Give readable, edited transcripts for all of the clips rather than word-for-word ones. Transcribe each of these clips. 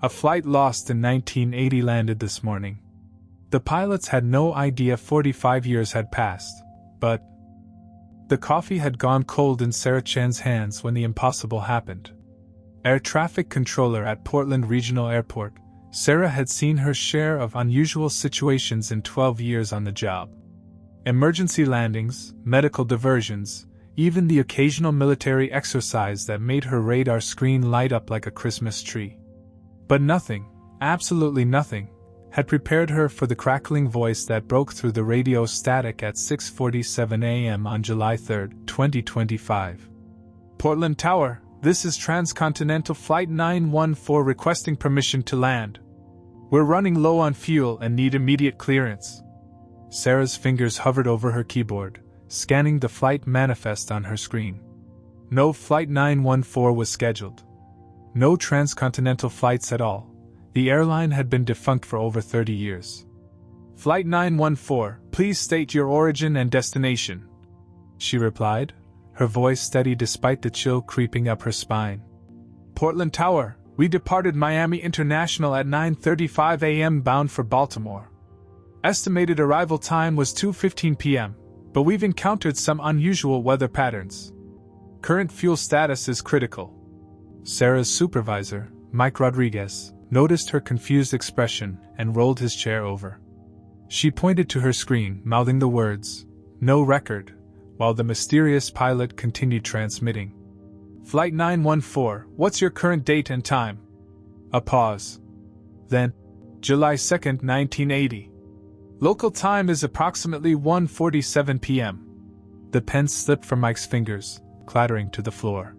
A flight lost in 1980 landed this morning. The pilots had no idea 45 years had passed, but the coffee had gone cold in Sarah Chan's hands when the impossible happened. Air traffic controller at Portland Regional Airport, Sarah had seen her share of unusual situations in 12 years on the job. Emergency landings, medical diversions, even the occasional military exercise that made her radar screen light up like a Christmas tree. But nothing, absolutely nothing, had prepared her for the crackling voice that broke through the radio static at 6:47 a.m. on July 3, 2025. Portland Tower, this is Transcontinental Flight 914 requesting permission to land. We're running low on fuel and need immediate clearance. Sarah's fingers hovered over her keyboard, scanning the flight manifest on her screen. No Flight 914 was scheduled. No transcontinental flights at all. The airline had been defunct for over 30 years. Flight 914, please state your origin and destination, she replied, her voice steady despite the chill creeping up her spine. Portland Tower, we departed Miami International at 9:35 a.m. bound for Baltimore. Estimated arrival time was 2:15 p.m., but we've encountered some unusual weather patterns. Current fuel status is critical. Sarah's supervisor, Mike Rodriguez, noticed her confused expression and rolled his chair over. She pointed to her screen, mouthing the words, "No record," while the mysterious pilot continued transmitting. Flight 914, what's your current date and time? A pause. Then, July 2, 1980. Local time is approximately 1:47 p.m. The pen slipped from Mike's fingers, clattering to the floor.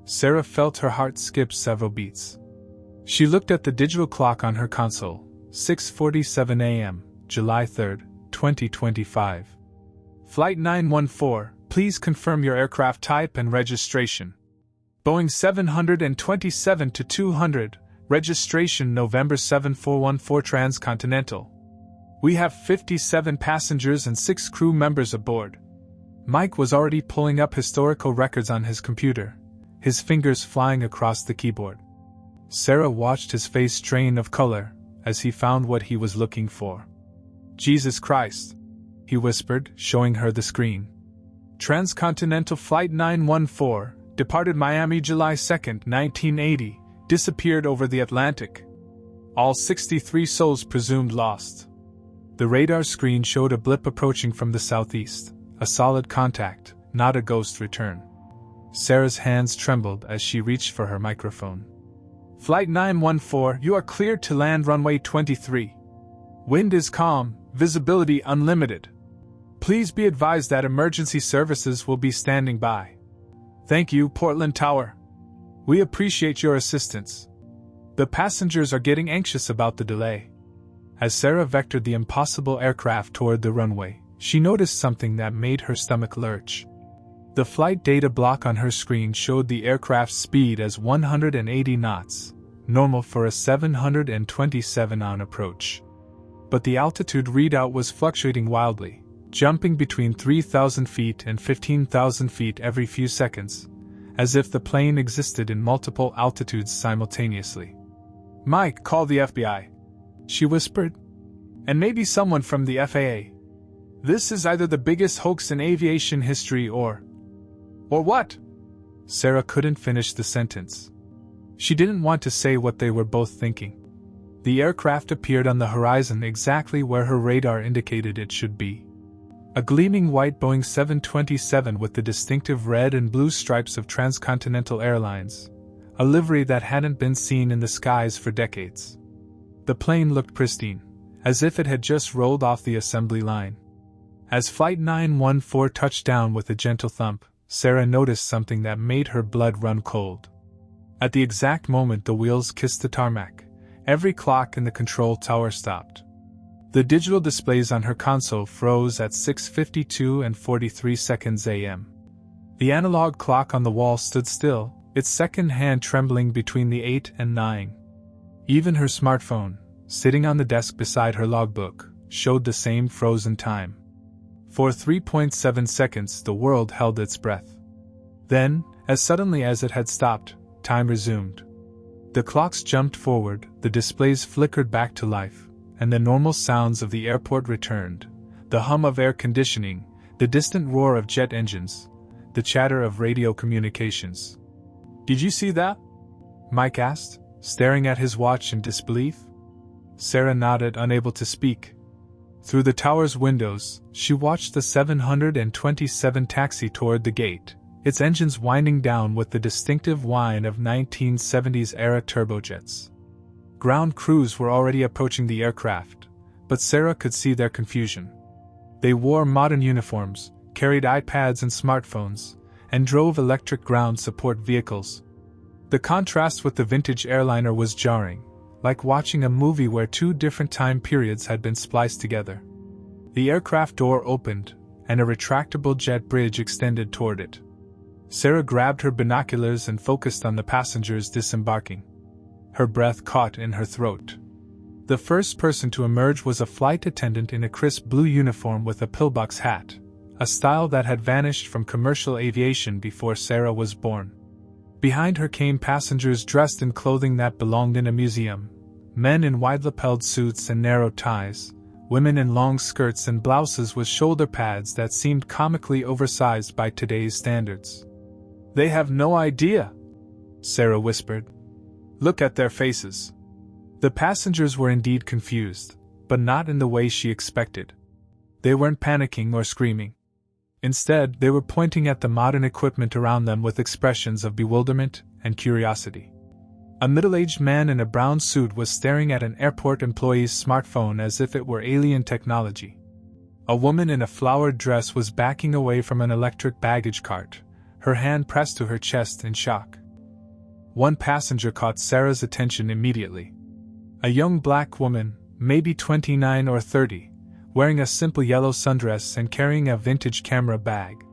Sarah felt her heart skip several beats. She looked at the digital clock on her console, 6:47 a.m., July 3, 2025. Flight 914, please confirm your aircraft type and registration. Boeing 727-200, registration November 7414 Transcontinental. We have 57 passengers and 6 crew members aboard. Mike was already pulling up historical records on his computer, his fingers flying across the keyboard. Sarah watched his face strain of color as he found what he was looking for. Jesus Christ, he whispered, showing her the screen. Transcontinental Flight 914, departed Miami July 2, 1980, disappeared over the Atlantic. All 63 souls presumed lost. The radar screen showed a blip approaching from the southeast, a solid contact, not a ghost return. Sarah's hands trembled as she reached for her microphone. Flight 914, you are cleared to land runway 23. Wind is calm, visibility unlimited. Please be advised that emergency services will be standing by. Thank you, Portland Tower. We appreciate your assistance. The passengers are getting anxious about the delay. As Sarah vectored the impossible aircraft toward the runway, she noticed something that made her stomach lurch. The flight data block on her screen showed the aircraft's speed as 180 knots, normal for a 727-on approach. But the altitude readout was fluctuating wildly, jumping between 3,000 feet and 15,000 feet every few seconds, as if the plane existed in multiple altitudes simultaneously. Mike, call the FBI, she whispered. And maybe someone from the FAA. This is either the biggest hoax in aviation history or what? Sarah couldn't finish the sentence. She didn't want to say what they were both thinking. The aircraft appeared on the horizon exactly where her radar indicated it should be. A gleaming white Boeing 727 with the distinctive red and blue stripes of Transcontinental Airlines, a livery that hadn't been seen in the skies for decades. The plane looked pristine, as if it had just rolled off the assembly line. As Flight 914 touched down with a gentle thump, Sarah noticed something that made her blood run cold. At the exact moment the wheels kissed the tarmac, every clock in the control tower stopped. The digital displays on her console froze at 6:52 and 43 seconds a.m. The analog clock on the wall stood still, its second hand trembling between the 8 and 9. Even her smartphone, sitting on the desk beside her logbook, showed the same frozen time. For 3.7 seconds the world held its breath. Then, as suddenly as it had stopped, time resumed. The clocks jumped forward, the displays flickered back to life, and the normal sounds of the airport returned. The hum of air conditioning, the distant roar of jet engines, the chatter of radio communications. "Did you see that?" Mike asked, staring at his watch in disbelief. Sarah nodded, unable to speak. Through the tower's windows, she watched the 727 taxi toward the gate, its engines winding down with the distinctive whine of 1970s-era turbojets. Ground crews were already approaching the aircraft, but Sarah could see their confusion. They wore modern uniforms, carried iPads and smartphones, and drove electric ground support vehicles. The contrast with the vintage airliner was jarring, like watching a movie where two different time periods had been spliced together. The aircraft door opened, and a retractable jet bridge extended toward it. Sarah grabbed her binoculars and focused on the passengers disembarking. Her breath caught in her throat. The first person to emerge was a flight attendant in a crisp blue uniform with a pillbox hat, a style that had vanished from commercial aviation before Sarah was born. Behind her came passengers dressed in clothing that belonged in a museum, men in wide-lapelled suits and narrow ties, women in long skirts and blouses with shoulder pads that seemed comically oversized by today's standards. "They have no idea," Sarah whispered. "Look at their faces." The passengers were indeed confused, but not in the way she expected. They weren't panicking or screaming. Instead, they were pointing at the modern equipment around them with expressions of bewilderment and curiosity. A middle-aged man in a brown suit was staring at an airport employee's smartphone as if it were alien technology. A woman in a flowered dress was backing away from an electric baggage cart, her hand pressed to her chest in shock. One passenger caught Sarah's attention immediately. A young black woman, maybe 29 or 30, wearing a simple yellow sundress and carrying a vintage camera bag.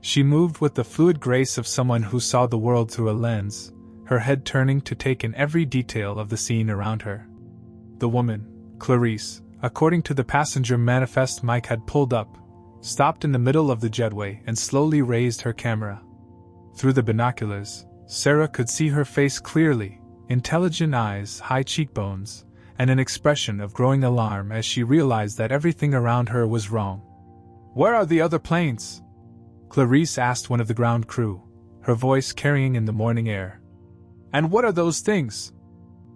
She moved with the fluid grace of someone who saw the world through a lens, her head turning to take in every detail of the scene around her. The woman, Clarice, according to the passenger manifest Mike had pulled up, stopped in the middle of the jetway and slowly raised her camera. Through the binoculars, Sarah could see her face clearly, intelligent eyes, high cheekbones, and an expression of growing alarm as she realized that everything around her was wrong. "Where are the other planes?" Clarice asked one of the ground crew, her voice carrying in the morning air. "And what are those things?"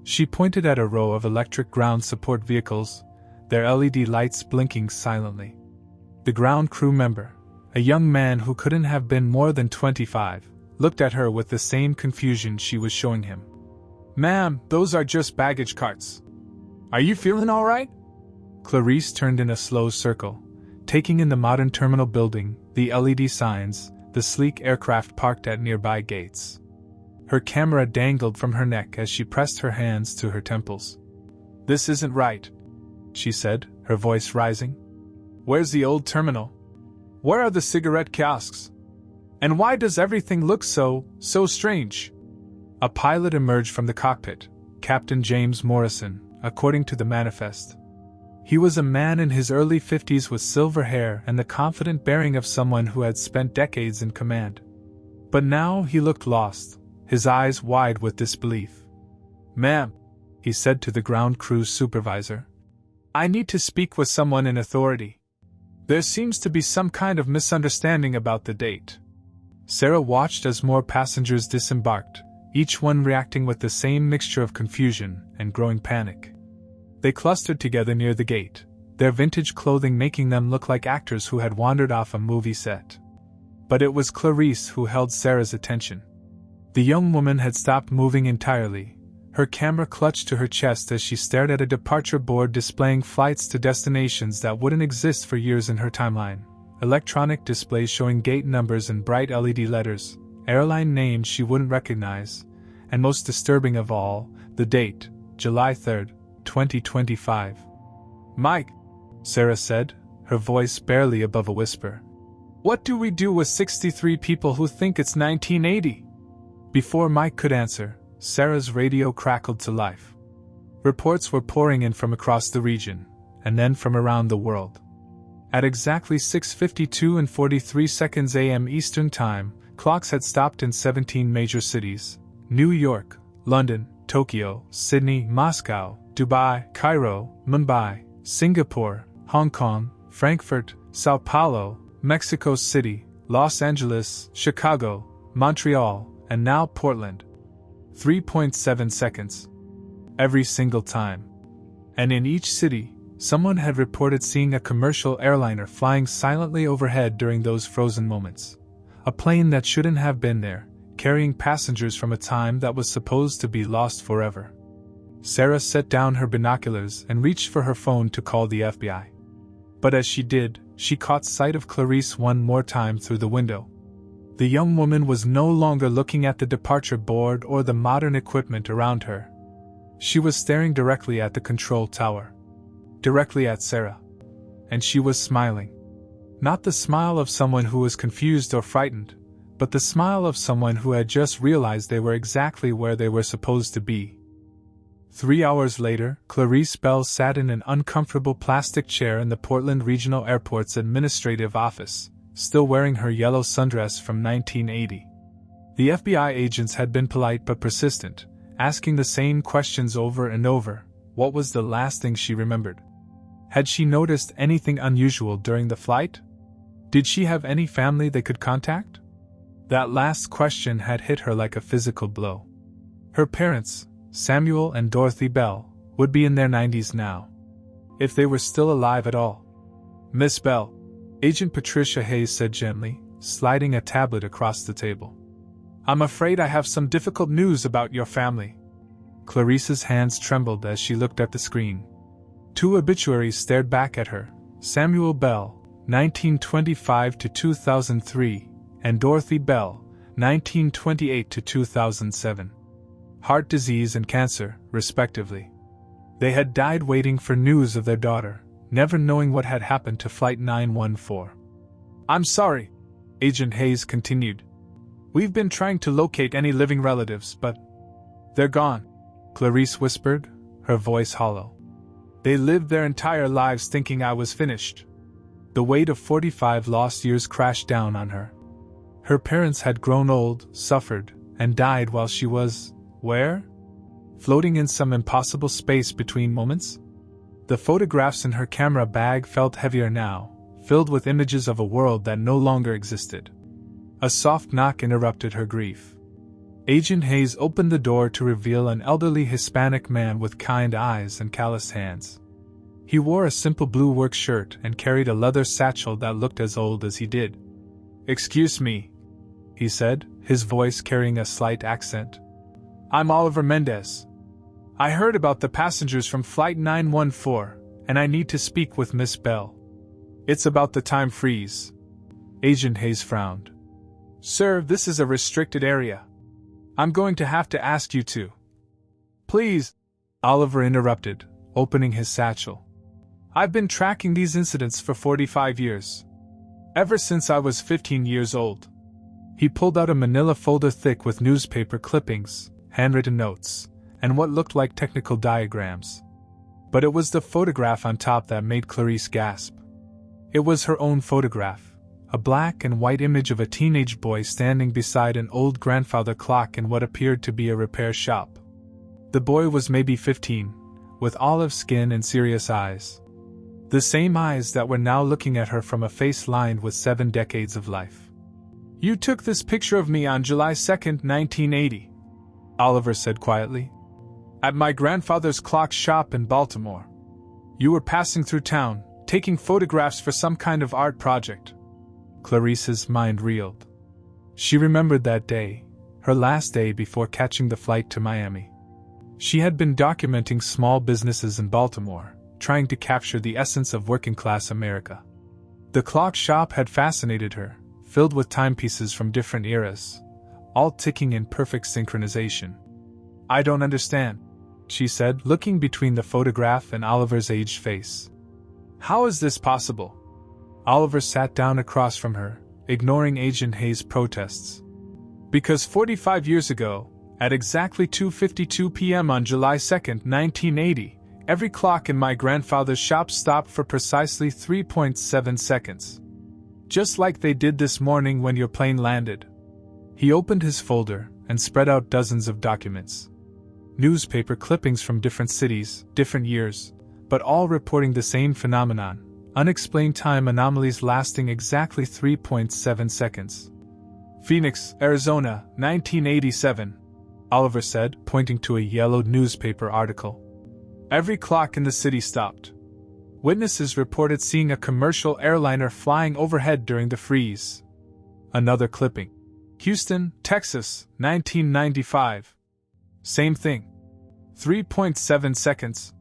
She pointed at a row of electric ground support vehicles, their LED lights blinking silently. The ground crew member, a young man who couldn't have been more than 25, looked at her with the same confusion she was showing him. "Ma'am, those are just baggage carts. Are you feeling all right?" Clarice turned in a slow circle, taking in the modern terminal building, the LED signs, the sleek aircraft parked at nearby gates. Her camera dangled from her neck as she pressed her hands to her temples. "This isn't right," she said, her voice rising. "Where's the old terminal? Where are the cigarette kiosks? And why does everything look so strange?" A pilot emerged from the cockpit, Captain James Morrison, according to the manifest. He was a man in his early 50s with silver hair and the confident bearing of someone who had spent decades in command. But now he looked lost, his eyes wide with disbelief. "Ma'am," he said to the ground crew's supervisor, "I need to speak with someone in authority. There seems to be some kind of misunderstanding about the date." Sarah watched as more passengers disembarked, each one reacting with the same mixture of confusion and growing panic. They clustered together near the gate, their vintage clothing making them look like actors who had wandered off a movie set. But it was Clarice who held Sarah's attention. The young woman had stopped moving entirely, her camera clutched to her chest as she stared at a departure board displaying flights to destinations that wouldn't exist for years in her timeline, electronic displays showing gate numbers in bright LED letters, airline names she wouldn't recognize, and most disturbing of all, the date, July 3rd, 2025. "Mike," Sarah said, her voice barely above a whisper. "What do we do with 63 people who think it's 1980? Before Mike could answer, Sarah's radio crackled to life. Reports were pouring in from across the region, and then from around the world. At exactly 6:52 and 43 seconds a.m. Eastern Time, clocks had stopped in 17 major cities: New York, London, Tokyo, Sydney, Moscow, Dubai, Cairo, Mumbai, Singapore, Hong Kong, Frankfurt, Sao Paulo, Mexico City, Los Angeles, Chicago, Montreal, and now Portland. 3.7 seconds. Every single time. And in each city, someone had reported seeing a commercial airliner flying silently overhead during those frozen moments. A plane that shouldn't have been there, carrying passengers from a time that was supposed to be lost forever. Sarah set down her binoculars and reached for her phone to call the FBI. But as she did, she caught sight of Clarice one more time through the window. The young woman was no longer looking at the departure board or the modern equipment around her. She was staring directly at the control tower. Directly at Sarah. And she was smiling. Not the smile of someone who was confused or frightened, but the smile of someone who had just realized they were exactly where they were supposed to be. 3 hours later, Clarice Bell sat in an uncomfortable plastic chair in the Portland Regional Airport's administrative office, still wearing her yellow sundress from 1980. The FBI agents had been polite but persistent, asking the same questions over and over. What was the last thing she remembered? Had she noticed anything unusual during the flight? Did she have any family they could contact? That last question had hit her like a physical blow. Her parents, Samuel and Dorothy Bell, would be in their 90s now. If they were still alive at all. Miss Bell, Agent Patricia Hayes said gently, sliding a tablet across the table. I'm afraid I have some difficult news about your family. Clarice's hands trembled as she looked at the screen. 2 obituaries stared back at her, Samuel Bell, 1925 to 2003, and Dorothy Bell, 1928 to 2007. Heart disease and cancer, respectively. They had died waiting for news of their daughter, never knowing what had happened to Flight 914. I'm sorry, Agent Hayes continued. We've been trying to locate any living relatives, but they're gone, Clarice whispered, her voice hollow. They lived their entire lives thinking I was finished. The weight of 45 lost years crashed down on her. Her parents had grown old, suffered, and died while she was, where? Floating in some impossible space between moments? The photographs in her camera bag felt heavier now, filled with images of a world that no longer existed. A soft knock interrupted her grief. Agent Hayes opened the door to reveal an elderly Hispanic man with kind eyes and calloused hands. He wore a simple blue work shirt and carried a leather satchel that looked as old as he did. Excuse me, he said, his voice carrying a slight accent. I'm Oliver Mendez. I heard about the passengers from Flight 914, and I need to speak with Miss Bell. It's about the time freeze. Agent Hayes frowned. Sir, this is a restricted area. I'm going to have to ask you to. Please, Oliver interrupted, opening his satchel. I've been tracking these incidents for 45 years. Ever since I was 15 years old. He pulled out a manila folder thick with newspaper clippings, handwritten notes, and what looked like technical diagrams. But it was the photograph on top that made Clarice gasp. It was her own photograph, a black and white image of a teenage boy standing beside an old grandfather clock in what appeared to be a repair shop. The boy was maybe 15, with olive skin and serious eyes. The same eyes that were now looking at her from a face lined with 7 decades of life. You took this picture of me on July 2, 1980, Oliver said quietly. At my grandfather's clock shop in Baltimore. You were passing through town, taking photographs for some kind of art project. Clarice's mind reeled. She remembered that day, her last day before catching the flight to Miami. She had been documenting small businesses in Baltimore, trying to capture the essence of working-class America. The clock shop had fascinated her, filled with timepieces from different eras, all ticking in perfect synchronization. I don't understand, she said, looking between the photograph and Oliver's aged face. How is this possible? Oliver sat down across from her, ignoring Agent Hayes' protests. Because 45 years ago, at exactly 2:52 p.m. on July 2, 1980, every clock in my grandfather's shop stopped for precisely 3.7 seconds. Just like they did this morning when your plane landed. He opened his folder and spread out dozens of documents. Newspaper clippings from different cities, different years, but all reporting the same phenomenon, unexplained time anomalies lasting exactly 3.7 seconds. Phoenix, Arizona, 1987, Oliver said, pointing to a yellowed newspaper article. Every clock in the city stopped. Witnesses reported seeing a commercial airliner flying overhead during the freeze. Another clipping. Houston, Texas, 1995. Same thing. 3.7 seconds.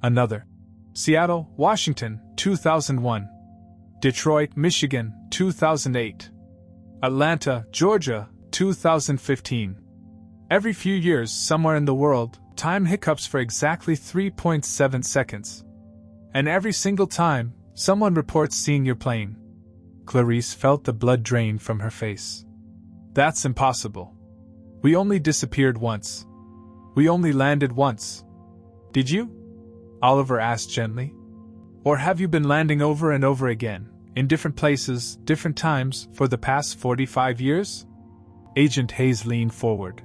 Another. Seattle, Washington, 2001. Detroit, Michigan, 2008. Atlanta, Georgia, 2015. Every few years, somewhere in the world, time hiccups for exactly 3.7 seconds. And every single time, someone reports seeing your plane. Clarice felt the blood drain from her face. That's impossible. We only disappeared once. We only landed once. Did you? Oliver asked gently. Or have you been landing over and over again, in different places, different times, for the past 45 years? Agent Hayes leaned forward.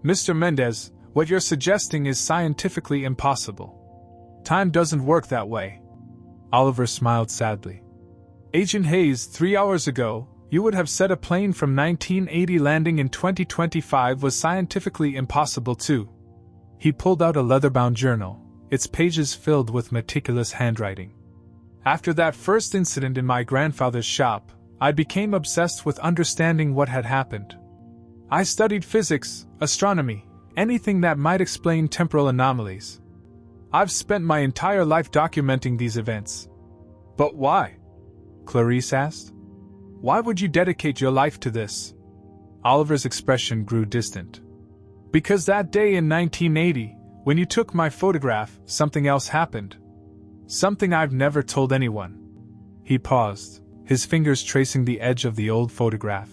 Mr. Mendez, what you're suggesting is scientifically impossible. Time doesn't work that way. Oliver smiled sadly. Agent Hayes, 3 hours ago, you would have said a plane from 1980 landing in 2025 was scientifically impossible too. He pulled out a leather-bound journal, its pages filled with meticulous handwriting. After that first incident in my grandfather's shop, I became obsessed with understanding what had happened. I studied physics, astronomy, anything that might explain temporal anomalies. I've spent my entire life documenting these events. But why? Clarice asked. Why would you dedicate your life to this? Oliver's expression grew distant. Because that day in 1980, when you took my photograph, something else happened. Something I've never told anyone. He paused, his fingers tracing the edge of the old photograph.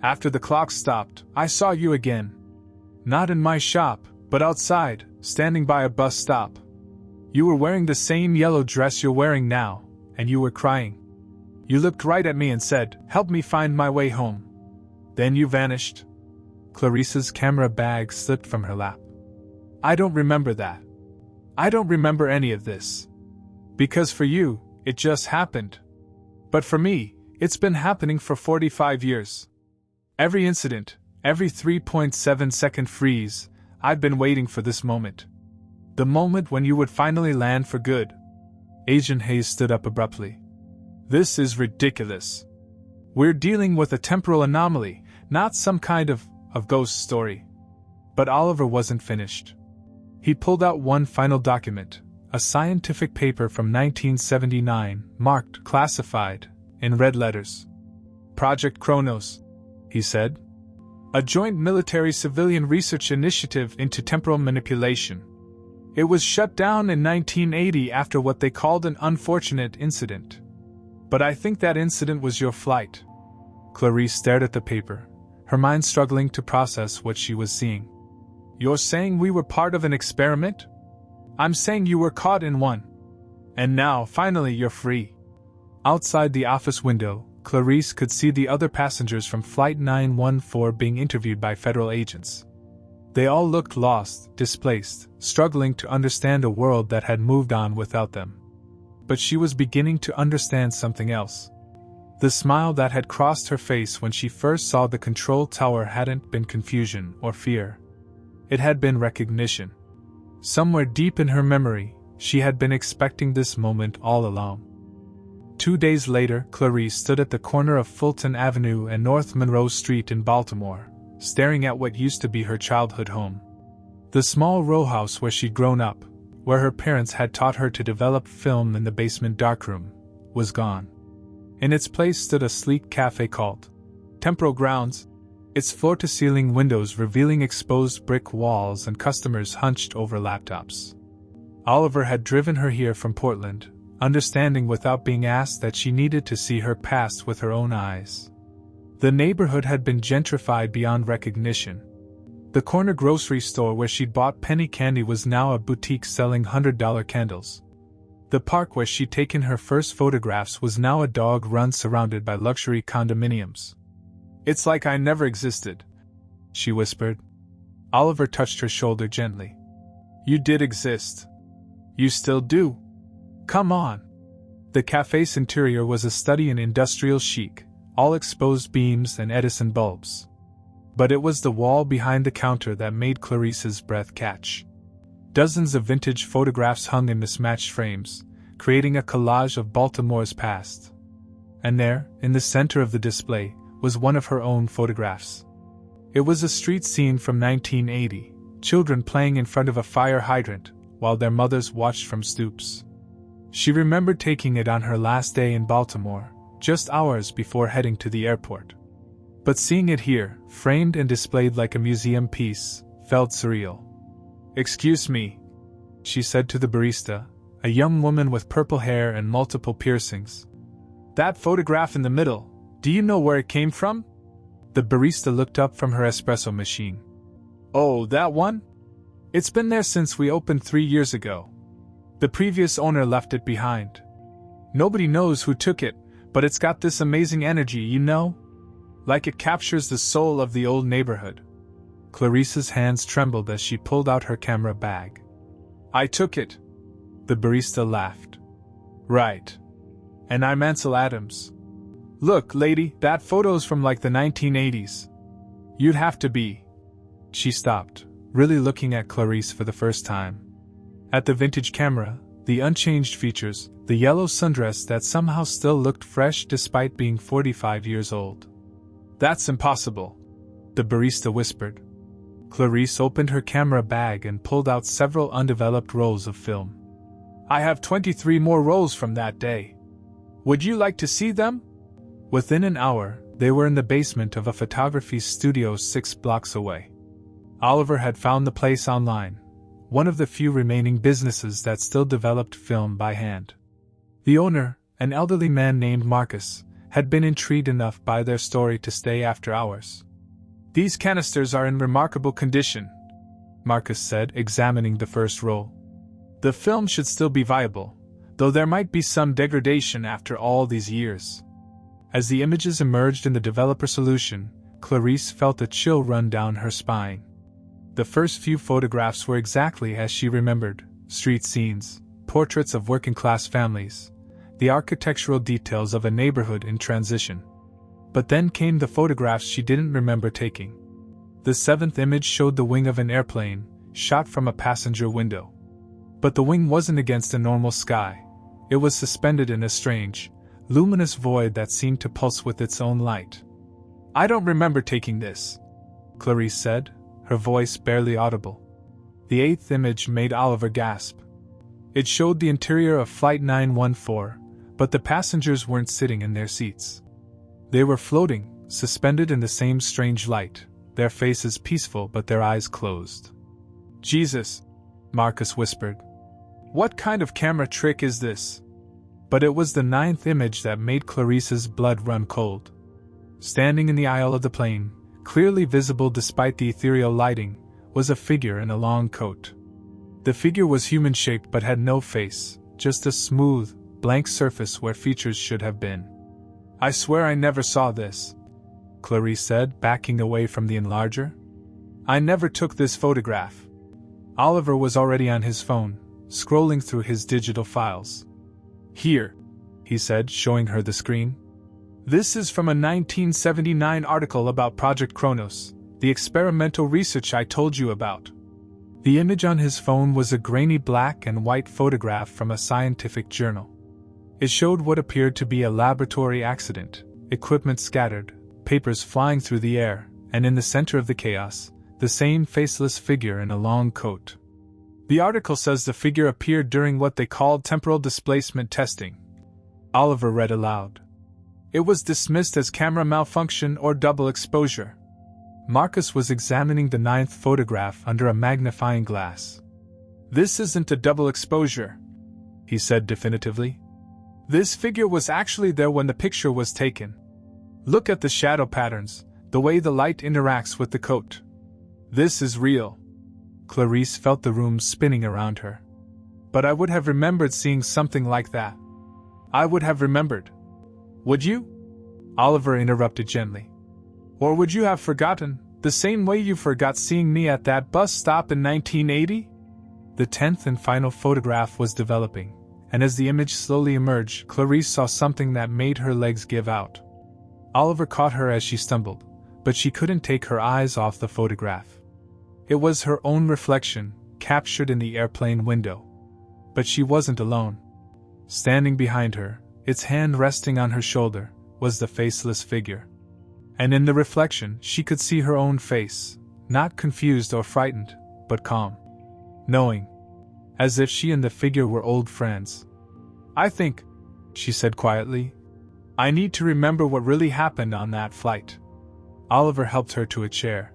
After the clock stopped, I saw you again. Not in my shop, but outside, standing by a bus stop. You were wearing the same yellow dress you're wearing now, and you were crying. You looked right at me and said, "Help me find my way home." Then you vanished. Clarice's camera bag slipped from her lap. I don't remember that. I don't remember any of this. Because for you, it just happened. But for me, it's been happening for 45 years. Every incident, every 3.7-second freeze, I've been waiting for this moment. The moment when you would finally land for good. Agent Hayes stood up abruptly. This is ridiculous. We're dealing with a temporal anomaly, not some kind of ghost story. But Oliver wasn't finished. He pulled out one final document, a scientific paper from 1979, marked classified, in red letters. Project Kronos, he said. A joint military-civilian research initiative into temporal manipulation. It was shut down in 1980 after what they called an unfortunate incident. But I think that incident was your flight. Clarice stared at the paper, her mind struggling to process what she was seeing. You're saying we were part of an experiment? I'm saying you were caught in one. And now, finally, you're free. Outside the office window, Clarice could see the other passengers from Flight 914 being interviewed by federal agents. They all looked lost, displaced, struggling to understand a world that had moved on without them. But she was beginning to understand something else. The smile that had crossed her face when she first saw the control tower hadn't been confusion or fear. It had been recognition. Somewhere deep in her memory, she had been expecting this moment all along. 2 days later, Clarice stood at the corner of Fulton Avenue and North Monroe Street in Baltimore, staring at what used to be her childhood home. The small row house where she'd grown up, where her parents had taught her to develop film in the basement darkroom, was gone. In its place stood a sleek cafe called Temporal Grounds, its floor-to-ceiling windows revealing exposed brick walls and customers hunched over laptops. Oliver had driven her here from Portland, understanding without being asked that she needed to see her past with her own eyes. The neighborhood had been gentrified beyond recognition. The corner grocery store where she'd bought penny candy was now a boutique selling $100 candles. The park where she'd taken her first photographs was now a dog run surrounded by luxury condominiums. It's like I never existed, she whispered. Oliver touched her shoulder gently. You did exist. You still do. Come on. The cafe's interior was a study in industrial chic, all exposed beams and Edison bulbs. But it was the wall behind the counter that made Clarice's breath catch. Dozens of vintage photographs hung in mismatched frames, creating a collage of Baltimore's past. And there, in the center of the display, was one of her own photographs. It was a street scene from 1980, children playing in front of a fire hydrant, while their mothers watched from stoops. She remembered taking it on her last day in Baltimore, just hours before heading to the airport. But seeing it here, framed and displayed like a museum piece, felt surreal. Excuse me, she said to the barista, a young woman with purple hair and multiple piercings. That photograph in the middle, do you know where it came from? The barista looked up from her espresso machine. Oh, that one? It's been there since we opened 3 years ago. The previous owner left it behind. Nobody knows who took it, but it's got this amazing energy, you know? Like it captures the soul of the old neighborhood. Clarice's hands trembled as she pulled out her camera bag. I took it. The barista laughed. Right. And I'm Ansel Adams. Look, lady, that photo's from like the 1980s. You'd have to be. She stopped, really looking at Clarice for the first time. At the vintage camera, the unchanged features, the yellow sundress that somehow still looked fresh despite being 45 years old. That's impossible, the barista whispered. Clarice opened her camera bag and pulled out several undeveloped rolls of film. I have 23 more rolls from that day. Would you like to see them? Within an hour, they were in the basement of a photography studio 6 blocks away. Oliver had found the place online, one of the few remaining businesses that still developed film by hand. The owner, an elderly man named Marcus, had been intrigued enough by their story to stay after hours. These canisters are in remarkable condition, Marcus said, examining the first roll. The film should still be viable, though there might be some degradation after all these years. As the images emerged in the developer solution, Clarice felt a chill run down her spine. The first few photographs were exactly as she remembered: street scenes, portraits of working-class families, the architectural details of a neighborhood in transition. But then came the photographs she didn't remember taking. The 7th image showed the wing of an airplane, shot from a passenger window. But the wing wasn't against a normal sky. It was suspended in a strange, luminous void that seemed to pulse with its own light. I don't remember taking this, Clarice said, her voice barely audible. The 8th image made Oliver gasp. It showed the interior of Flight 914, but the passengers weren't sitting in their seats. They were floating, suspended in the same strange light, their faces peaceful but their eyes closed. Jesus, Marcus whispered. What kind of camera trick is this? But it was the 9th image that made Clarice's blood run cold. Standing in the aisle of the plane, clearly visible despite the ethereal lighting, was a figure in a long coat. The figure was human-shaped but had no face, just a smooth, blank surface where features should have been. I swear I never saw this, Clarice said, backing away from the enlarger. I never took this photograph. Oliver was already on his phone, scrolling through his digital files. Here, he said, showing her the screen. This is from a 1979 article about Project Kronos, the experimental research I told you about. The image on his phone was a grainy black and white photograph from a scientific journal. It showed what appeared to be a laboratory accident, equipment scattered, papers flying through the air, and in the center of the chaos, the same faceless figure in a long coat. The article says the figure appeared during what they called temporal displacement testing. Oliver read aloud. It was dismissed as camera malfunction or double exposure. Marcus was examining the 9th photograph under a magnifying glass. This isn't a double exposure, he said definitively. This figure was actually there when the picture was taken. Look at the shadow patterns, the way the light interacts with the coat. This is real. Clarice felt the room spinning around her. But I would have remembered seeing something like that. I would have remembered. Would you? Oliver interrupted gently. Or would you have forgotten, The same way you forgot seeing me at that bus stop in 1980? The 10th and final photograph was developing, and as the image slowly emerged, Clarice saw something that made her legs give out. Oliver caught her as she stumbled, but she couldn't take her eyes off the photograph. It was her own reflection, captured in the airplane window. But she wasn't alone. Standing behind her, its hand resting on her shoulder, was the faceless figure. And in the reflection, she could see her own face, not confused or frightened, but calm. Knowing. As if she and the figure were old friends. "I think," she said quietly, "I need to remember what really happened on that flight." Oliver helped her to a chair.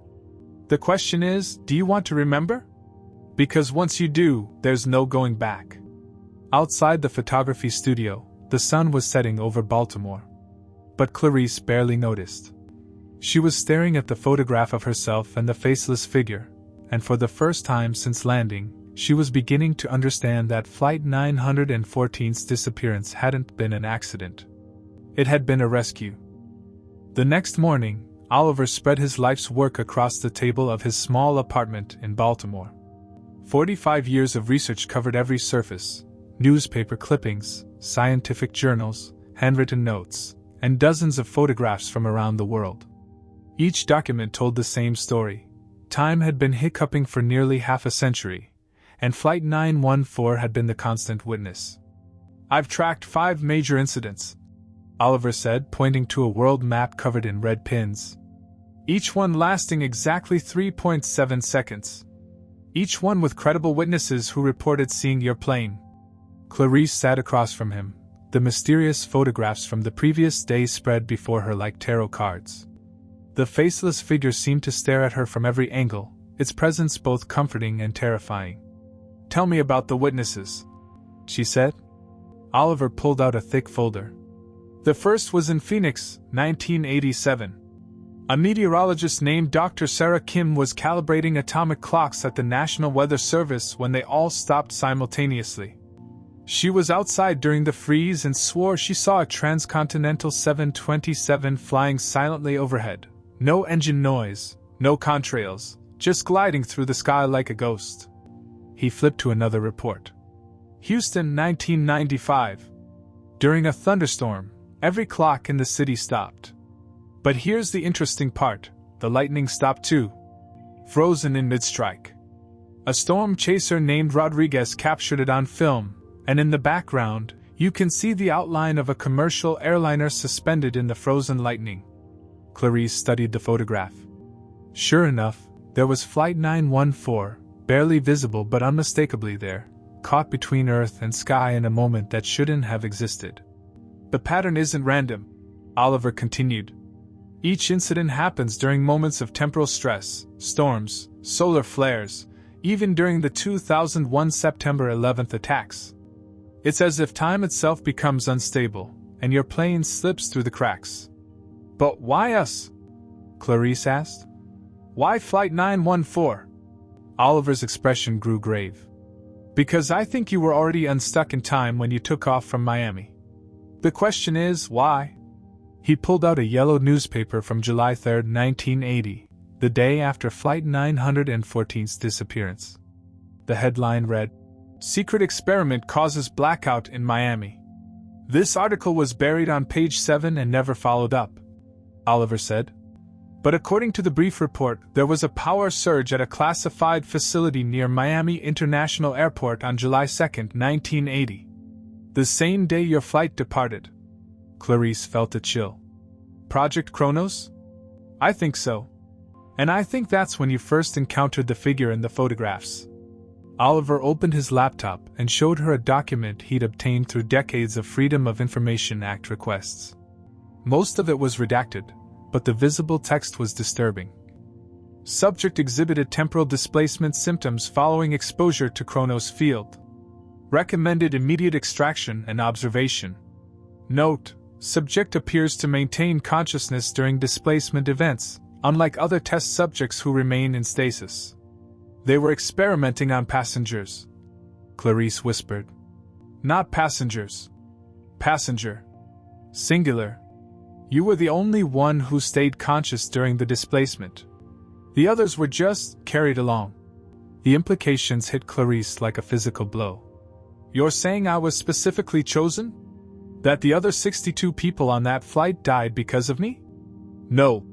"The question is, do you want to remember? Because once you do, there's no going back." Outside the photography studio, the sun was setting over Baltimore. But Clarice barely noticed. She was staring at the photograph of herself and the faceless figure, and for the first time since landing, she was beginning to understand that Flight 914's disappearance hadn't been an accident. It had been a rescue. The next morning, Oliver spread his life's work across the table of his small apartment in Baltimore. 45 years of research covered every surface: newspaper clippings, scientific journals, handwritten notes, and dozens of photographs from around the world. Each document told the same story. Time had been hiccuping for nearly half a century, and Flight 914 had been the constant witness. "I've tracked 5 major incidents," Oliver said, pointing to a world map covered in red pins. "Each one lasting exactly 3.7 seconds. Each one with credible witnesses who reported seeing your plane." Clarice sat across from him, the mysterious photographs from the previous day spread before her like tarot cards. The faceless figure seemed to stare at her from every angle, its presence both comforting and terrifying. "Tell me about the witnesses," she said. Oliver pulled out a thick folder. "The first was in Phoenix, 1987. A meteorologist named Dr. Sarah Kim was calibrating atomic clocks at the National Weather Service when they all stopped simultaneously. She was outside during the freeze and swore she saw a transcontinental 727 flying silently overhead. No engine noise, no contrails, just gliding through the sky like a ghost." He flipped to another report. "Houston, 1995. During a thunderstorm, every clock in the city stopped. But here's the interesting part, the lightning stopped too. Frozen in mid-strike. A storm chaser named Rodriguez captured it on film, and in the background, you can see the outline of a commercial airliner suspended in the frozen lightning." Clarice studied the photograph. Sure enough, there was Flight 914, barely visible but unmistakably there, caught between earth and sky in a moment that shouldn't have existed. "The pattern isn't random," Oliver continued. "Each incident happens during moments of temporal stress, storms, solar flares, even during the 2001 September 11th attacks. It's as if time itself becomes unstable, and your plane slips through the cracks." "But why us?" Clarice asked. "Why Flight 914? Oliver's expression grew grave. "Because I think you were already unstuck in time when you took off from Miami. The question is, why?" He pulled out a yellow newspaper from July 3, 1980, the day after Flight 914's disappearance. The headline read, "Secret Experiment Causes Blackout in Miami." "This article was buried on page 7 and never followed up," Oliver said. "But according to the brief report, there was a power surge at a classified facility near Miami International Airport on July 2, 1980. The same day your flight departed." Clarice felt a chill. "Project Kronos?" "I think so. And I think that's when you first encountered the figure in the photographs." Oliver opened his laptop and showed her a document he'd obtained through decades of Freedom of Information Act requests. Most of it was redacted, but the visible text was disturbing. Subject exhibited temporal displacement symptoms following exposure to Kronos field. Recommended immediate extraction and observation. Note: subject appears to maintain consciousness during displacement events, unlike other test subjects who remain in stasis. They were experimenting on passengers, Clarice whispered. "Not passengers. Passenger. Singular. You were the only one who stayed conscious during the displacement." The others were just carried along. The implications hit Clarice like a physical blow. You're saying I was specifically chosen? That the other 62 people on that flight died because of me? No,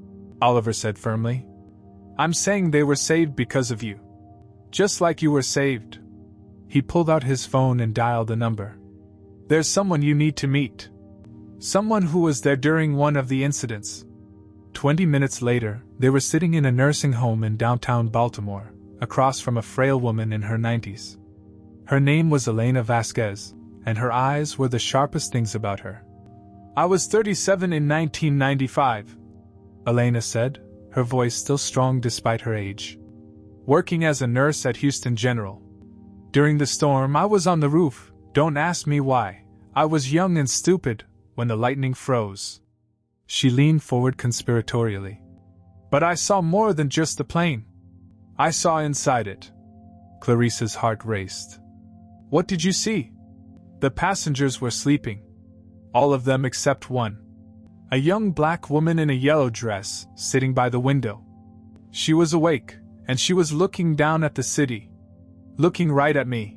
Oliver said firmly. I'm saying they were saved because of you. Just like you were saved. He pulled out his phone and dialed a number. There's someone you need to meet. Someone who was there during one of the incidents. 20 minutes later, they were sitting in a nursing home in downtown Baltimore, across from a frail woman in her 90s. Her name was Elena Vasquez, and her eyes were the sharpest things about her. I was 37 in 1995, Elena said, her voice still strong despite her age. Working as a nurse at Houston General. During the storm, I was on the roof. Don't ask me why. I was young and stupid when the lightning froze. She leaned forward conspiratorially. But I saw more than just the plane. I saw inside it. Clarice's heart raced. What did you see? The passengers were sleeping. All of them except one. A young black woman in a yellow dress, sitting by the window. She was awake, and she was looking down at the city. Looking right at me.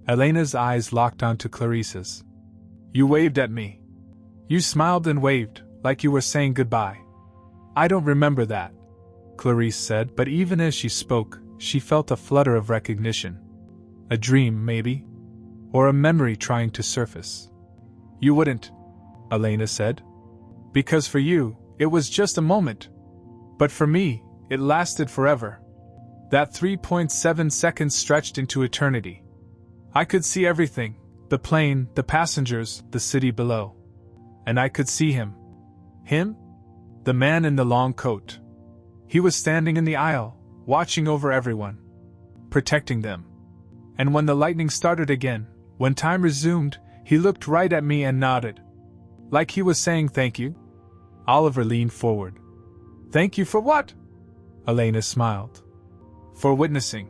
Elena's eyes locked onto Clarice's. You waved at me. You smiled and waved, like you were saying goodbye. I don't remember that, Clarice said, but even as she spoke, she felt a flutter of recognition. A dream, maybe? Or a memory trying to surface. You wouldn't, Elena said. Because for you, it was just a moment. But for me, it lasted forever. That 3.7 seconds stretched into eternity. I could see everything, the plane, the passengers, the city below. And I could see him. Him? The man in the long coat. He was standing in the aisle, watching over everyone. Protecting them. And when the lightning started again, when time resumed, he looked right at me and nodded. Like he was saying thank you. Oliver leaned forward. Thank you for what? Elena smiled. For witnessing.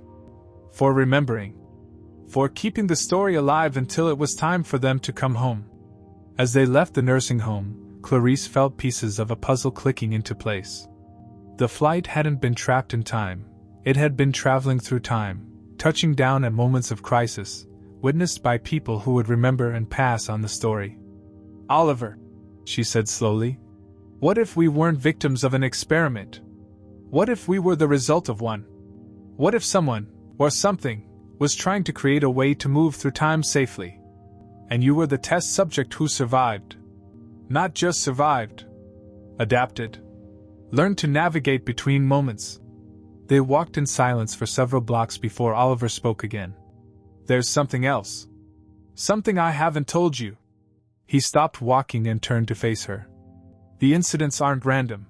For remembering. For keeping the story alive until it was time for them to come home. As they left the nursing home, Clarice felt pieces of a puzzle clicking into place. The flight hadn't been trapped in time. It had been traveling through time, touching down at moments of crisis, witnessed by people who would remember and pass on the story. Oliver, she said slowly, what if we weren't victims of an experiment? What if we were the result of one? What if someone, or something, was trying to create a way to move through time safely? And you were the test subject who survived. Not just survived. Adapted. Learned to navigate between moments. They walked in silence for several blocks before Oliver spoke again. There's something else. Something I haven't told you. He stopped walking and turned to face her. The incidents aren't random.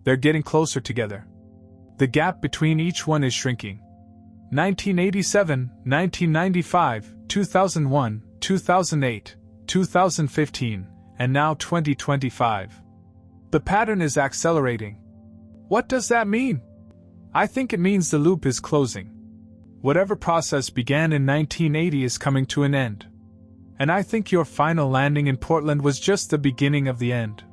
They're getting closer together. The gap between each one is shrinking. 1987, 1995, 2001, 2008, 2015, and now 2025. The pattern is accelerating. What does that mean? I think it means the loop is closing. Whatever process began in 1980 is coming to an end. And I think your final landing in Portland was just the beginning of the end.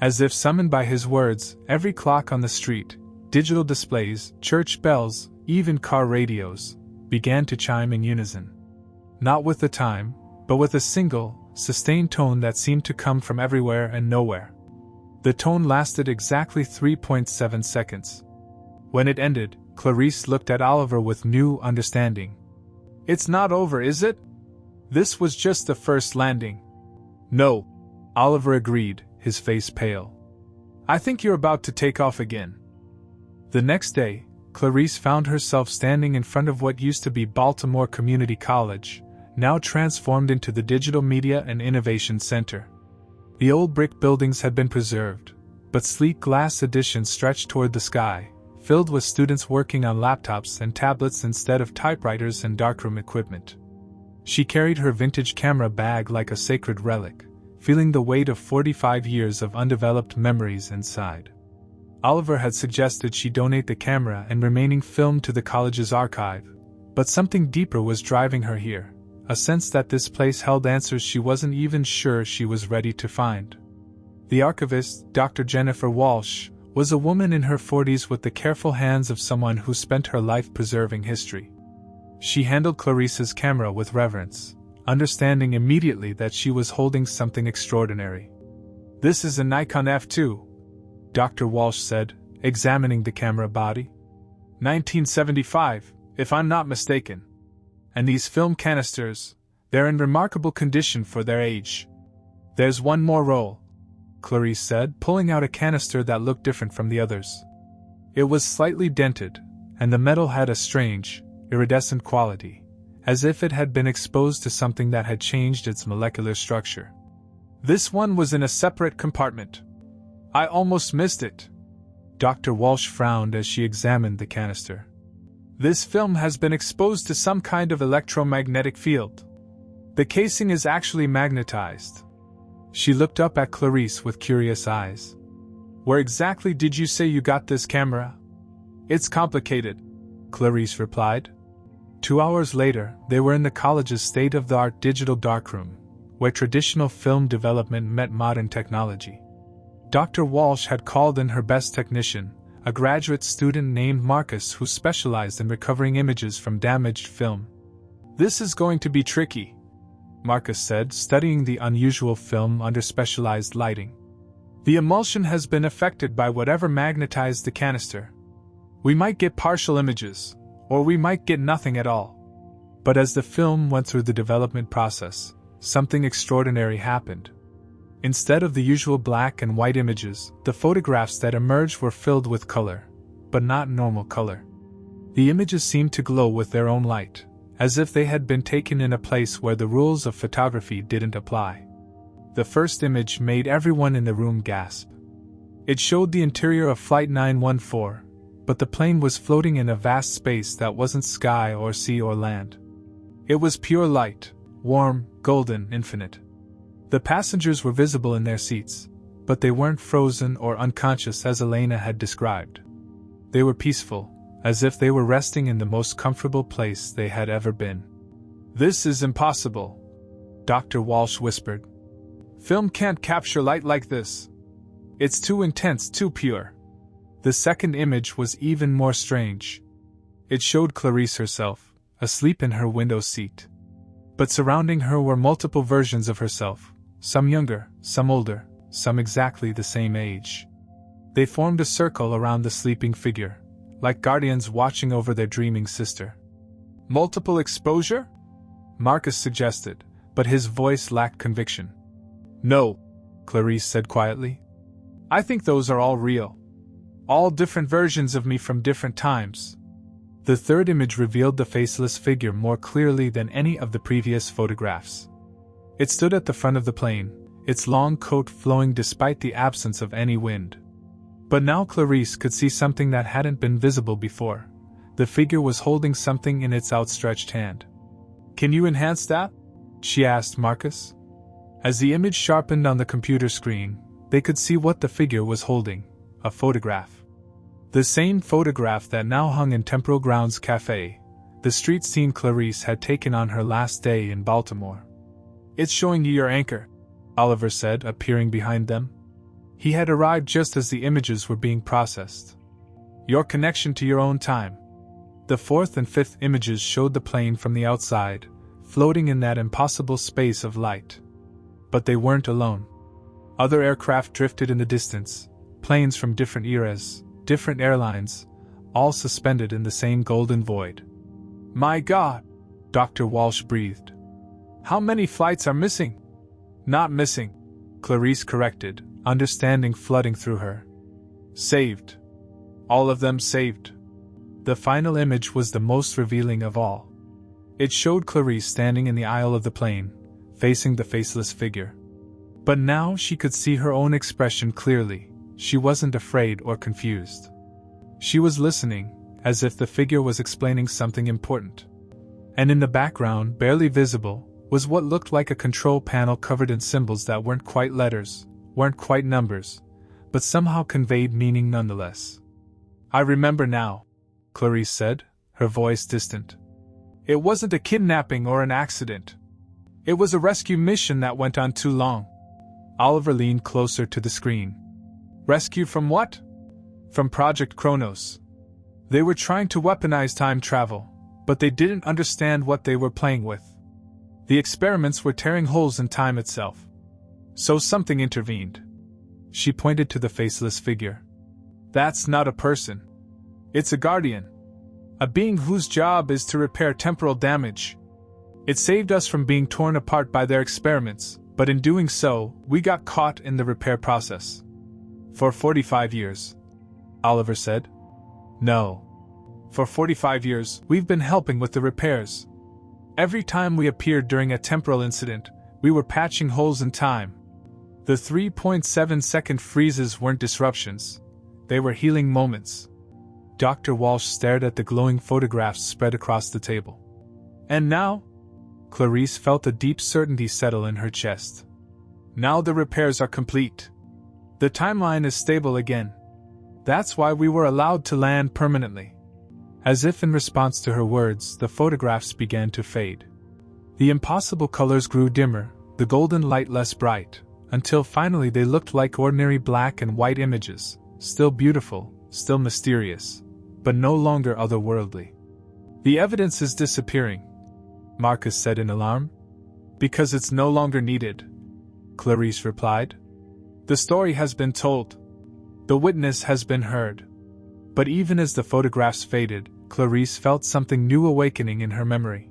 As if summoned by his words, every clock on the street, digital displays, church bells, even car radios, began to chime in unison. Not with the time, but with a single, sustained tone that seemed to come from everywhere and nowhere. The tone lasted exactly 3.7 seconds. When it ended, Clarice looked at Oliver with new understanding. It's not over, is it? This was just the first landing. No, Oliver agreed, his face pale. I think you're about to take off again. The next day, Clarice found herself standing in front of what used to be Baltimore Community College, now transformed into the Digital Media and Innovation Center. The old brick buildings had been preserved, but sleek glass additions stretched toward the sky, filled with students working on laptops and tablets instead of typewriters and darkroom equipment. She carried her vintage camera bag like a sacred relic, feeling the weight of 45 years of undeveloped memories inside. Oliver had suggested she donate the camera and remaining film to the college's archive, but something deeper was driving her here, a sense that this place held answers she wasn't even sure she was ready to find. The archivist, Dr. Jennifer Walsh, was a woman in her 40s with the careful hands of someone who spent her life preserving history. She handled Clarice's camera with reverence, understanding immediately that she was holding something extraordinary. "This is a Nikon F2, Dr. Walsh said, examining the camera body. 1975, if I'm not mistaken. And these film canisters, they're in remarkable condition for their age. There's one more roll," Clarice said, pulling out a canister that looked different from the others. It was slightly dented, and the metal had a strange, iridescent quality, as if it had been exposed to something that had changed its molecular structure. "This one was in a separate compartment. I almost missed it." Dr. Walsh frowned as she examined the canister. "This film has been exposed to some kind of electromagnetic field. The casing is actually magnetized." She looked up at Clarice with curious eyes. "Where exactly did you say you got this camera?" "It's complicated," Clarice replied. 2 hours later, they were in the college's state-of-the-art digital darkroom, where traditional film development met modern technology. Dr. Walsh had called in her best technician, a graduate student named Marcus who specialized in recovering images from damaged film. "This is going to be tricky," Marcus said, studying the unusual film under specialized lighting. "The emulsion has been affected by whatever magnetized the canister. We might get partial images, or we might get nothing at all." But as the film went through the development process, something extraordinary happened. Instead of the usual black and white images, the photographs that emerged were filled with color, but not normal color. The images seemed to glow with their own light, as if they had been taken in a place where the rules of photography didn't apply. The first image made everyone in the room gasp. It showed the interior of Flight 914, but the plane was floating in a vast space that wasn't sky or sea or land. It was pure light, warm, golden, infinite. The passengers were visible in their seats, but they weren't frozen or unconscious as Elena had described. They were peaceful, as if they were resting in the most comfortable place they had ever been. "This is impossible," Dr. Walsh whispered. "Film can't capture light like this. It's too intense, too pure." The second image was even more strange. It showed Clarice herself, asleep in her window seat. But surrounding her were multiple versions of herself, some younger, some older, some exactly the same age. They formed a circle around the sleeping figure, like guardians watching over their dreaming sister. "Multiple exposure?" Marcus suggested, but his voice lacked conviction. "No," Clarice said quietly. "I think those are all real. All different versions of me from different times." The third image revealed the faceless figure more clearly than any of the previous photographs. It stood at the front of the plane, its long coat flowing despite the absence of any wind. But now Clarice could see something that hadn't been visible before. The figure was holding something in its outstretched hand. "Can you enhance that?" she asked Marcus. As the image sharpened on the computer screen, they could see what the figure was holding: a photograph. The same photograph that now hung in Temporal Grounds Cafe, the street scene Clarice had taken on her last day in Baltimore. "It's showing you your anchor," Oliver said, appearing behind them. He had arrived just as the images were being processed. "Your connection to your own time." The fourth and fifth images showed the plane from the outside, floating in that impossible space of light. But they weren't alone. Other aircraft drifted in the distance, planes from different eras, different airlines, all suspended in the same golden void. "My God!" Dr. Walsh breathed. "How many flights are missing?" "Not missing," Clarice corrected, understanding flooding through her. "Saved. All of them saved." The final image was the most revealing of all. It showed Clarice standing in the aisle of the plane, facing the faceless figure. But now she could see her own expression clearly. She wasn't afraid or confused. She was listening, as if the figure was explaining something important. And in the background, barely visible, was what looked like a control panel covered in symbols that weren't quite letters, weren't quite numbers, but somehow conveyed meaning nonetheless. "I remember now," Clarice said, her voice distant. "It wasn't a kidnapping or an accident. It was a rescue mission that went on too long." Oliver leaned closer to the screen. "Rescue from what?" From Project Chronos. They were trying to weaponize time travel, but they didn't understand what they were playing with. The experiments were tearing holes in time itself. So something intervened. She pointed to the faceless figure. That's not a person. It's a guardian. A being whose job is to repair temporal damage. It saved us from being torn apart by their experiments, but in doing so, we got caught in the repair process. For 45 years. Oliver said. No. For 45 years, we've been helping with the repairs. Every time we appeared during a temporal incident, we were patching holes in time. The 3.7-second freezes weren't disruptions. They were healing moments. Dr. Walsh stared at the glowing photographs spread across the table. And now? Clarice felt a deep certainty settle in her chest. Now the repairs are complete. The timeline is stable again. That's why we were allowed to land permanently. As if in response to her words, the photographs began to fade. The impossible colors grew dimmer, the golden light less bright, until finally they looked like ordinary black and white images, still beautiful, still mysterious, but no longer otherworldly. The evidence is disappearing, Marcus said in alarm. Because it's no longer needed, Clarice replied. The story has been told. The witness has been heard. But even as the photographs faded, Clarice felt something new awakening in her memory.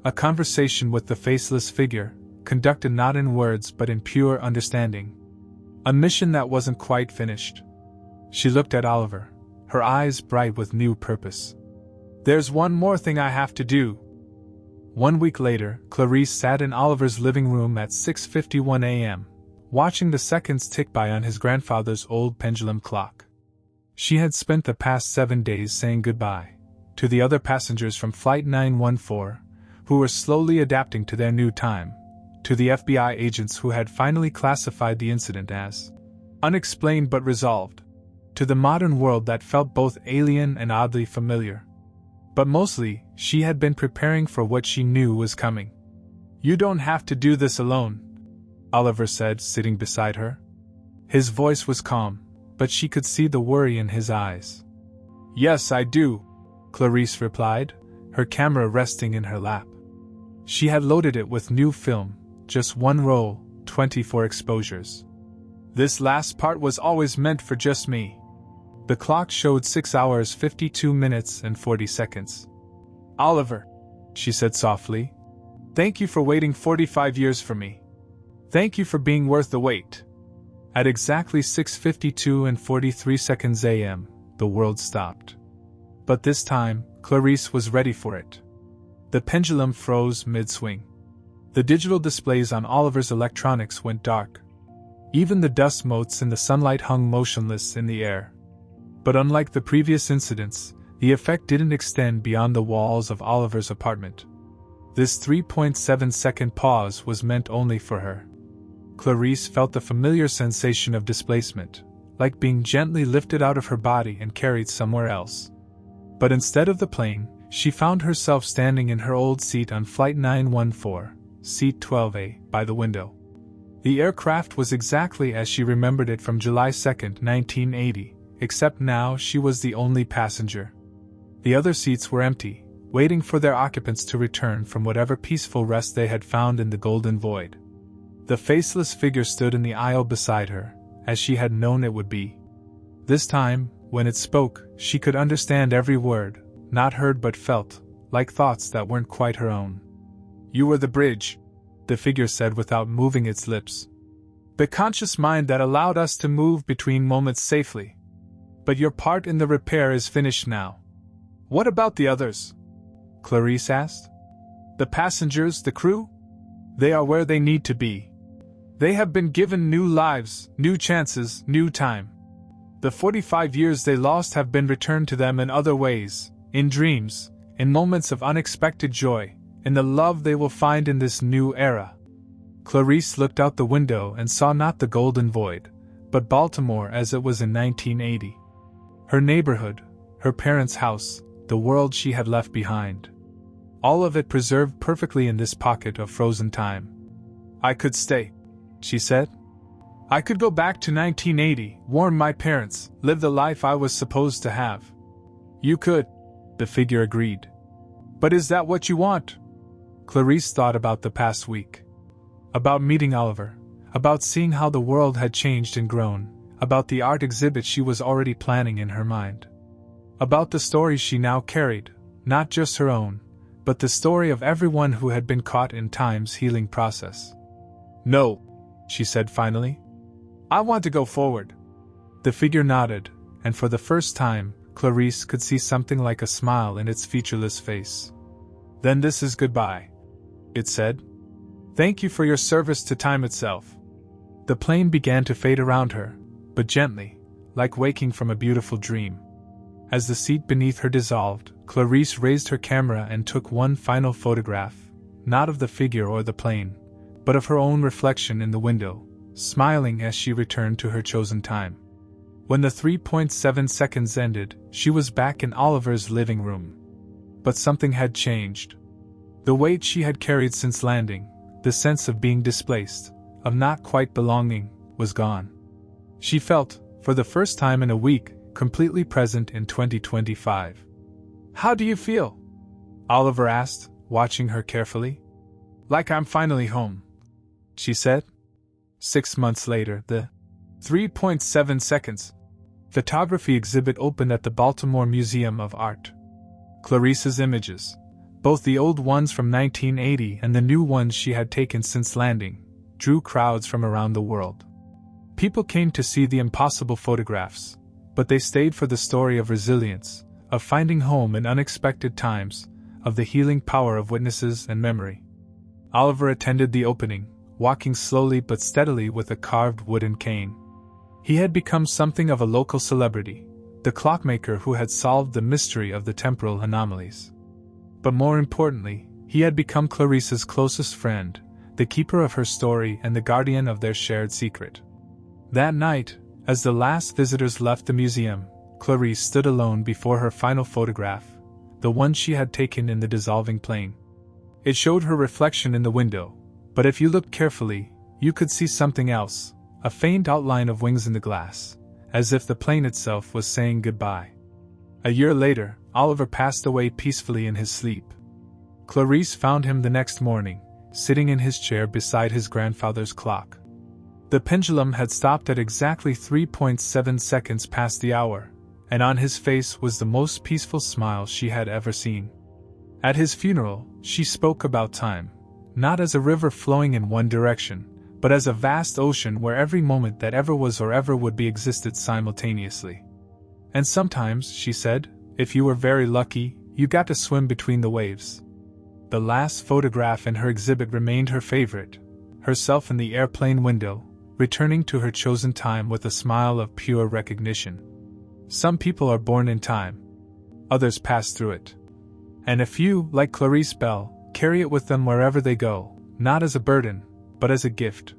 A conversation with the faceless figure, conducted not in words but in pure understanding. A mission that wasn't quite finished. She looked at Oliver, her eyes bright with new purpose. There's one more thing I have to do. 1 week later, Clarice sat in Oliver's living room at 6:51 a.m., watching the seconds tick by on his grandfather's old pendulum clock. She had spent the past 7 days saying goodbye to the other passengers from Flight 914, who were slowly adapting to their new time, to the FBI agents who had finally classified the incident as unexplained but resolved, to the modern world that felt both alien and oddly familiar. But mostly, she had been preparing for what she knew was coming. You don't have to do this alone, Oliver said, sitting beside her. His voice was calm, but she could see the worry in his eyes. Yes, I do, Clarice replied, her camera resting in her lap. She had loaded it with new film, just one roll, 24 exposures. This last part was always meant for just me. The clock showed 6 hours 52 minutes and 40 seconds. Oliver, she said softly, thank you for waiting 45 years for me. Thank you for being worth the wait. At exactly 6:52 and 43 seconds a.m., the world stopped. But this time, Clarice was ready for it. The pendulum froze mid-swing. The digital displays on Oliver's electronics went dark. Even the dust motes in the sunlight hung motionless in the air. But unlike the previous incidents, the effect didn't extend beyond the walls of Oliver's apartment. This 3.7-second pause was meant only for her. Clarice felt the familiar sensation of displacement, like being gently lifted out of her body and carried somewhere else. But instead of the plane, she found herself standing in her old seat on Flight 914, Seat 12A, by the window. The aircraft was exactly as she remembered it from July 2, 1980, except now she was the only passenger. The other seats were empty, waiting for their occupants to return from whatever peaceful rest they had found in the golden void. The faceless figure stood in the aisle beside her, as she had known it would be. This time, when it spoke, she could understand every word, not heard but felt, like thoughts that weren't quite her own. You were the bridge, the figure said without moving its lips. The conscious mind that allowed us to move between moments safely. But your part in the repair is finished now. What about the others? Clarice asked. The passengers, the crew? They are where they need to be. They have been given new lives, new chances, new time. The 45 years they lost have been returned to them in other ways, in dreams, in moments of unexpected joy, in the love they will find in this new era. Clarice looked out the window and saw not the golden void, but Baltimore as it was in 1980. Her neighborhood, her parents' house, the world she had left behind. All of it preserved perfectly in this pocket of frozen time. I could stay, she said. I could go back to 1980, warn my parents, live the life I was supposed to have. You could, the figure agreed. But is that what you want? Clarice thought about the past week. About meeting Oliver, about seeing how the world had changed and grown, about the art exhibit she was already planning in her mind. About the stories she now carried, not just her own, but the story of everyone who had been caught in time's healing process. No, she said finally. I want to go forward. The figure nodded, and for the first time, Clarice could see something like a smile in its featureless face. Then this is goodbye, it said. Thank you for your service to time itself. The plane began to fade around her, but gently, like waking from a beautiful dream. As the seat beneath her dissolved, Clarice raised her camera and took one final photograph, not of the figure or the plane, but of her own reflection in the window, smiling as she returned to her chosen time. When the 3.7 seconds ended, she was back in Oliver's living room. But something had changed. The weight she had carried since landing, the sense of being displaced, of not quite belonging, was gone. She felt, for the first time in a week, completely present in 2025. How do you feel? Oliver asked, watching her carefully. Like I'm finally home, she said. 6 months later, the 3.7 seconds photography exhibit opened at the Baltimore Museum of Art. Clarice's images, both the old ones from 1980 and the new ones she had taken since landing, drew crowds from around the world. People came to see the impossible photographs, but they stayed for the story of resilience, of finding home in unexpected times, of the healing power of witnesses and memory. Oliver attended the opening, walking slowly but steadily with a carved wooden cane. He had become something of a local celebrity, the clockmaker who had solved the mystery of the temporal anomalies. But more importantly, he had become Clarice's closest friend, the keeper of her story and the guardian of their shared secret. That night, as the last visitors left the museum, Clarice stood alone before her final photograph, the one she had taken in the dissolving plane. It showed her reflection in the window, but if you looked carefully, you could see something else, a faint outline of wings in the glass, as if the plane itself was saying goodbye. A year later, Oliver passed away peacefully in his sleep. Clarice found him the next morning, sitting in his chair beside his grandfather's clock. The pendulum had stopped at exactly 3.7 seconds past the hour, and on his face was the most peaceful smile she had ever seen. At his funeral, she spoke about time, not as a river flowing in one direction, but as a vast ocean where every moment that ever was or ever would be existed simultaneously. And sometimes, she said, if you were very lucky, you got to swim between the waves. The last photograph in her exhibit remained her favorite, herself in the airplane window, returning to her chosen time with a smile of pure recognition. Some people are born in time. Others pass through it. And a few, like Clarice Bell, carry it with them wherever they go, not as a burden, but as a gift.